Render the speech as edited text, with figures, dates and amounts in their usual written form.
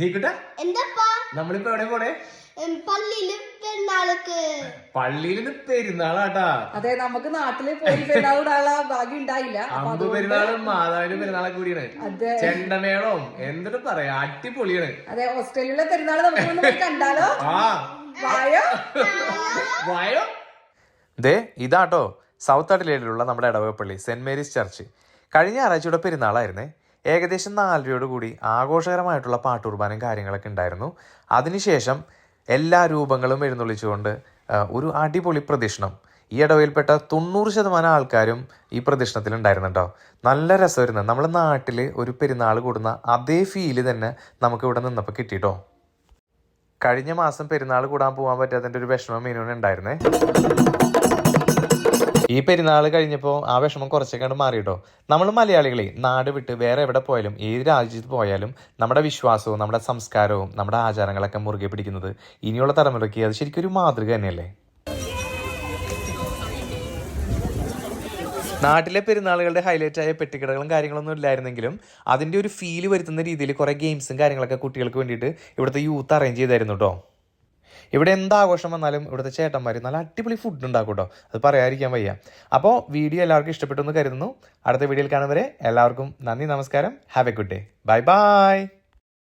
നീക്കട്ടെ നമ്മളിപ്പോ എവിടെ പോണേ? പള്ളിയില് പെരുന്നാളാട്ടാ. അതെ, നമുക്ക് നാട്ടില് പോയി പെരുന്നാളുള്ള ഭാഗ്യം ഉണ്ടായില്ല. അമ്പ് പെരുന്നാളും മാതാവിന്റെ പെരുന്നാളൊക്കെ കൂടിയാണ്. ചെണ്ടമേളവും എന്തിട്ട് പറയാ, അടിപൊളിയാണ്. അതെ, ഓസ്ട്രേലിയയിലെ പെരുന്നാൾ നമുക്ക് കണ്ടാലോ? വായോ. ദേ ഇതാട്ടോ സൗത്ത് അഡ്ലേഡിലുള്ള നമ്മുടെ ഇടവപ്പള്ളി സെന്റ് മേരീസ് ചർച്ച്. കഴിഞ്ഞ ഞായറാഴ്ചയുടെ പെരുന്നാളായിരുന്നേ. ഏകദേശം 4 രൂപയോട് കൂടി ആഘോഷകരമായിട്ടുള്ള പാട്ടുകുർബാനും കാര്യങ്ങളൊക്കെ ഉണ്ടായിരുന്നു. അതിനുശേഷം എല്ലാ രൂപങ്ങളും എഴുന്നള്ളിച്ചുകൊണ്ട് ഒരു അടിപൊളി പ്രദക്ഷിണം. ഈ ഇടവയിൽപ്പെട്ട 90% ആൾക്കാരും ഈ പ്രദക്ഷിണത്തിൽ ഉണ്ടായിരുന്നുണ്ടോ. നല്ല രസമായിരുന്നു. നമ്മുടെ നാട്ടിൽ ഒരു പെരുന്നാൾ കൂടുന്ന അതേ ഫീല് തന്നെ നമുക്ക് ഇവിടെ നിന്നപ്പോൾ കിട്ടിയിട്ടോ. കഴിഞ്ഞ മാസം പെരുന്നാൾ കൂടാൻ പോകാൻ പറ്റാത്തതിൻ്റെ ഒരു വിഷമം മീനുവിന് ഉണ്ടായിരുന്നേ. ഈ പെരുന്നാൾ കഴിഞ്ഞപ്പോൾ ആ വിഷമം കുറച്ചൊക്കെ മാറിയിട്ടോ. നമ്മൾ മലയാളികളെ നാട് വിട്ട് വേറെ എവിടെ പോയാലും ഏത് രാജ്യത്ത് പോയാലും നമ്മുടെ വിശ്വാസവും നമ്മുടെ സംസ്കാരവും നമ്മുടെ ആചാരങ്ങളൊക്കെ മുറുകെ പിടിക്കുന്നത് ഇനിയുള്ള തലമുറയ്ക്ക് അത് ശരിക്കും ഒരു മാതൃക തന്നെയല്ലേ. നാട്ടിലെ പെരുന്നാളുകളുടെ ഹൈലൈറ്റായ പെട്ടിക്കടകളും കാര്യങ്ങളൊന്നും ഇല്ലായിരുന്നെങ്കിലും അതിൻ്റെ ഒരു ഫീല് വരുത്തുന്ന രീതിയിൽ കുറേ ഗെയിംസും കാര്യങ്ങളൊക്കെ കുട്ടികൾക്ക് വേണ്ടിയിട്ട് ഇവിടുത്തെ യൂത്ത് അറേഞ്ച് ചെയ്തായിരുന്നു കേട്ടോ. ഇവിടെ എന്താഘോഷം വന്നാലും ഇവിടുത്തെ ചേട്ടന്മാർ നല്ല അടിപൊളി ഫുഡ് ഉണ്ടാക്കും കേട്ടോ. അത് പറയാതിരിക്കാൻ വയ്യ. അപ്പോൾ വീഡിയോ എല്ലാവർക്കും ഇഷ്ടപ്പെട്ടു എന്ന് കരുതുന്നു. അടുത്ത വീഡിയോയിൽ കാണുന്നവരെ എല്ലാവർക്കും നന്ദി, നമസ്കാരം. Have A good day. Bye bye.